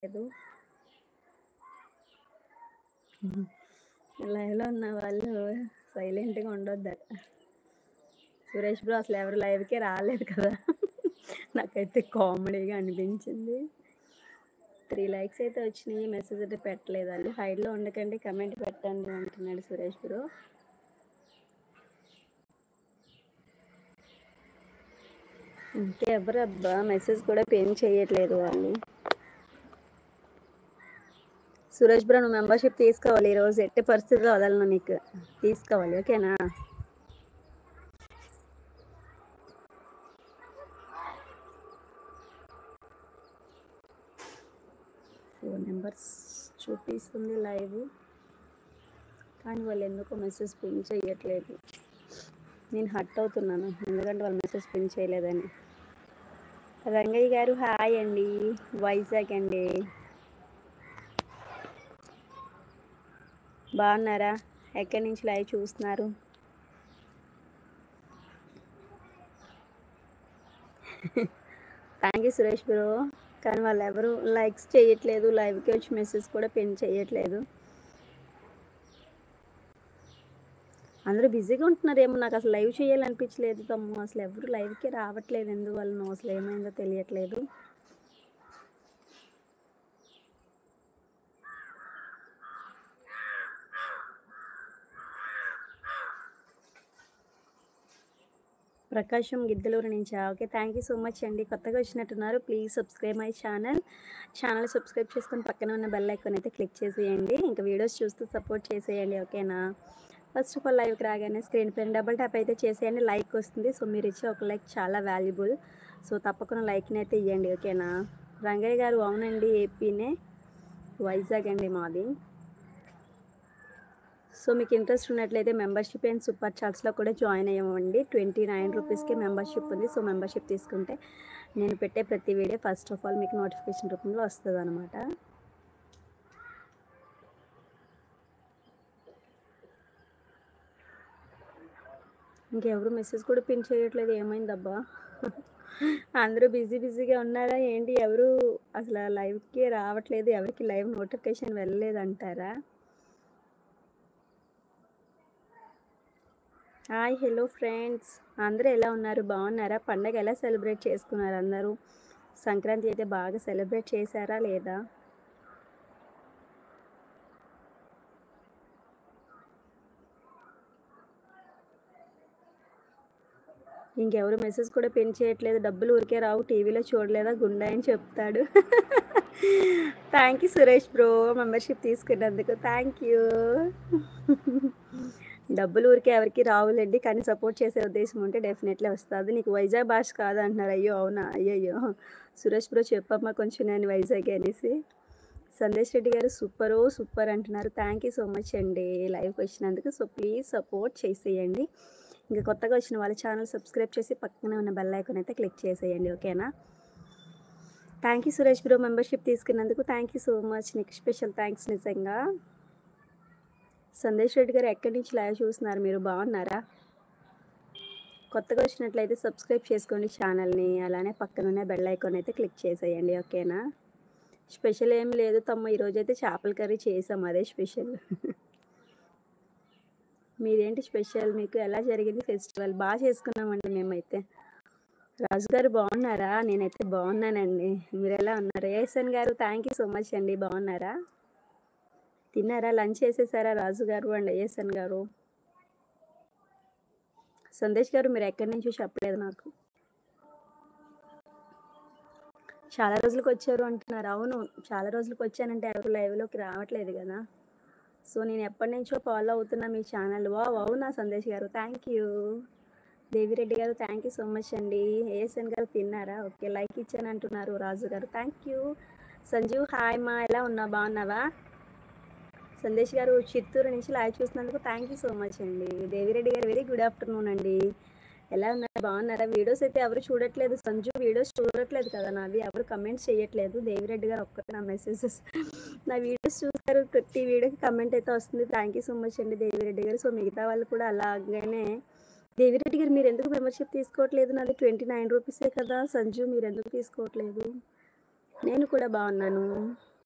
లేదు. లైవ్‌లో ఉన్న వాళ్ళు సైలెంట్‌గా ఉండొద్దట. సురేష్ బ్రో అసలు ఎవరు లైవ్‌కే రాలేదు కదా! నాకైతే కామెడీగా అనిపించింది. 3 లైక్స్ అయితే వచ్చినాయి. మెసేజ్ అయితే పెట్టలేదు ఆళ్ళు. హైడ్‌లో ఉండకండి కమెంట్ పెట్టండి అంటున్నాడు సురేష్ బ్రో. ఇంకెవరబ్బా మెసేజ్ కూడా పిన్ చేయట్లేదు వాళ్ళు. సురేష్ బ్రో నువ్వు మెంబర్షిప్ తీసుకోవాలి ఈరోజు. ఎట్టి పరిస్థితుల్లో వదలను నీకు. తీసుకోవాలి ఓకేనా? ఫోన్ నెంబర్స్ చూపిస్తుంది లైవ్, కానీ వాళ్ళు ఎందుకో మెసేజ్ పిన్ చేయట్లేదు. నేను హర్ట్ అవుతున్నాను ఎందుకంటే వాళ్ళు మెసేజ్ పిన్ చేయలేదని. రంగయ్య గారు హాయ్ అండి, వైజాగ్ అండి. బాగున్నారా? ఎక్కడి నుంచి లైవ్ చూస్తున్నారు? Thank you Suresh bro. కానీ వాళ్ళు ఎవరు లైక్స్ చేయట్లేదు, లైవ్కి వచ్చి మెసేజ్ కూడా పిన్ చేయట్లేదు. అందరూ బిజీగా ఉంటున్నారేమో. నాకు అసలు లైవ్ చేయాలనిపించలేదు తమ్ము. అసలు ఎవరు లైవ్కి రావట్లేదు, ఎందువల్ల అసలు ఏమైందో తెలియట్లేదు. ప్రకాశం గిద్దలూరు నుంచా? Okay, thank you so much అండి. కొత్తగా వచ్చినట్టున్నారు, please subscribe my channel subscribe చేసుకొని పక్కన ఉన్న బెల్ ఐకాన్ అయితే క్లిక్ చేసేయండి. ఇంకా వీడియోస్ చూస్తూ సపోర్ట్ చేసేయండి ఓకేనా? ఫస్ట్ ఆఫ్ ఆల్ లైవ్కి రాగానే స్క్రీన్ పైన డబుల్ ట్యాప్ అయితే చేసేయండి, లైక్ వస్తుంది. సో మీరు ఇచ్చే ఒక లైక్ చాలా వాల్యుబుల్. సో తప్పకుండా లైక్ని అయితే ఇవ్వండి ఓకేనా? రంగయ్య గారు అవునండి, ఏపీనే, వైజాగ్ అండి మాది. సో మీకు ఇంట్రెస్ట్ ఉన్నట్లయితే మెంబర్షిప్ అండ్ సూపర్ చాట్స్లో కూడా జాయిన్ అయ్యామండి. 29 రూపీస్కి మెంబర్షిప్ ఉంది. సో మెంబర్షిప్ తీసుకుంటే నేను పెట్టే ప్రతి వీడియో ఫస్ట్ ఆఫ్ ఆల్ మీకు నోటిఫికేషన్ రూపంలో వస్తుంది అనమాట. ఇంకెవరు మెసేజ్ కూడా పిన్ చేయట్లేదు, ఏమైందబ్బా? అందరూ బిజీగా ఉన్నారా ఏంటి? ఎవరు అసలు లైవ్కి రావట్లేదు, ఎవరికి లైవ్ నోటిఫికేషన్ వెళ్ళలేదంటారా? హాయ్ హలో ఫ్రెండ్స్, అందరూ ఎలా ఉన్నారు? బాగున్నారా? పండగ ఎలా సెలబ్రేట్ చేసుకున్నారు అందరూ? సంక్రాంతి అయితే బాగా సెలబ్రేట్ చేశారా లేదా? ఇంకెవరు మెసేజ్ కూడా పిన్ చేయట్లేదు. డబ్బులు ఊరికే రావు, టీవీలో చూడలేదా గుండా అని చెప్తాడు. Thank you Suresh bro, membership తీసుకున్నందుకు థ్యాంక్ యూ. డబ్బులు ఊరికే ఎవరికి రావులేండి, కానీ సపోర్ట్ చేసే ఉద్దేశం ఉంటే డెఫినెట్లీ వస్తుంది. నీకు వైజాగ్ భాష కాదు అంటున్నారు. అయ్యో అవునా? అయ్యయ్యో సురేష్ బ్రో చెప్పమ్మా కొంచెం నేను వైజాగ్ అనేసి. సందేశ్ రెడ్డి గారు సూపర్ అంటున్నారు. థ్యాంక్ యూ సో మచ్ అండి లైవ్కి వచ్చినందుకు. సో ప్లీజ్ సపోర్ట్ చేసేయండి. ఇంకా కొత్తగా వచ్చిన వాళ్ళ ఛానల్ సబ్స్క్రైబ్ చేసి పక్కనే ఉన్న బెల్ ఐకాన్ అయితే క్లిక్ చేసేయండి ఓకేనా? Thank you Suresh bro, membership తీసుకున్నందుకు థ్యాంక్ యూ సో మచ్. నీకు స్పెషల్ థ్యాంక్స్ నిజంగా. సందేశ్ రెడ్డి గారు ఎక్కడి నుంచి లైవ్ చూస్తున్నారు మీరు? బాగున్నారా? కొత్తగా వచ్చినట్లయితే సబ్స్క్రైబ్ చేసుకోండి ఛానల్ని, అలానే పక్కనున్న బెల్ ఐకాన్ అయితే క్లిక్ చేసేయండి ఓకేనా? స్పెషల్ ఏం లేదు తమ్మ, ఈరోజైతే చేపల కర్రీ చేసాం, అదే స్పెషల్. మీదేంటి స్పెషల్? మీకు ఎలా జరిగింది ఫెస్టివల్? బాగా చేసుకున్నామండి మేమైతే. రాజుగారు బాగున్నారా? నేనైతే బాగున్నానండి, మీరు ఎలా ఉన్నారు? ఏఎస్ఎన్ గారు థ్యాంక్ యూ సో మచ్ అండి. బాగున్నారా? తిన్నారా? లంచ్ చేసేసారా రాజుగారు అండ్ ఏఎస్ఎన్ గారు? సందేశ్ గారు మీరు ఎక్కడి నుంచి చెప్పలేదు నాకు. చాలా రోజులకు వచ్చారు అంటున్నారు. అవును, చాలా రోజులకు వచ్చానంటే ఎవరు లైవ్లోకి రావట్లేదు కదా. సో నేను ఎప్పటి నుంచో ఫాలో అవుతున్నా మీ ఛానల్. అవునా సందేశ్ గారు? Thank you. Devireddy garu thank you so much అండి. ఏఎస్ఎన్ గారు తిన్నారా? ఓకే, లైక్ ఇచ్చాను అంటున్నారు రాజు గారు, థ్యాంక్ యూ. సంజీవ్ హాయ్ మా, ఎలా ఉన్నావు? బాగున్నావా? సందేశ్ గారు చిత్తూరు నుంచి లైవ్ చూసినందుకు థ్యాంక్ యూ సో మచ్ అండి. దేవిరెడ్డి గారు వెరీ గుడ్ ఆఫ్టర్నూన్ అండి. ఎలా ఉన్నారు? బాగున్నారా? వీడియోస్ అయితే ఎవరు చూడట్లేదు సంజు, వీడియోస్ చూడట్లేదు కదా నావి, ఎవరు కమెంట్స్ చేయట్లేదు. దేవిరెడ్డి గారు ఒక్కటే నా మెసేజెస్ నా వీడియోస్ చూస్తారు, ప్రతి వీడియోకి కమెంట్ అయితే వస్తుంది. థ్యాంక్ యూ సో మచ్ అండి దేవిరెడ్డి గారు. సో మిగతా వాళ్ళు కూడా అలాగనే. దేవిరెడ్డి గారు మీరు ఎందుకు మెంబర్షిప్ తీసుకోవట్లేదు? నాది 29 రూపీసే కదా. సంజు మీరు ఎందుకు తీసుకోవట్లేదు? నేను కూడా బాగున్నాను.